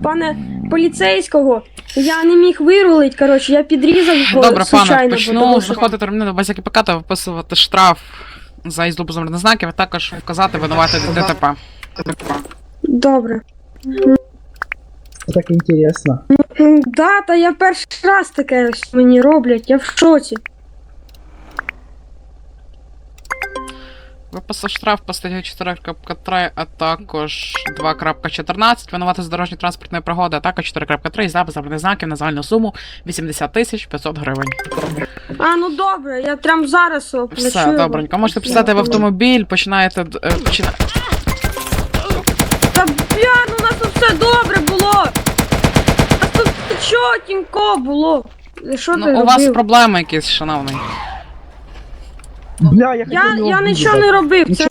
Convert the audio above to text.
пане поліцейського. Я не міг вирулити, коротше, я підрізав його. Добре, пане, случайно, почну тому що- заходити терміново без КПК та виписувати штраф за їзду без номерних знаків, а також вказати винувати ДТП. Добре. Так интересно. Да, та я перший раз таке ось мені роблять, я в шоці. Виписав штраф по статті 4.3, а також 2.14, винувати з дорожньо-транспортної пригоди, а також 4.3, за без номерних знаків на загальну суму 80 500 гривень. А, ну добре, я прям зараз оплачу. Все, його. добренько. Можете писати в автомобіль, починаєте... Та бля, ну у нас тут все добре було. У нас тут чотенько було. Що ти Ну, у вас робив? проблеми якісь, шановний. Бля, я хотел его Я нічого вырезать. не робив, це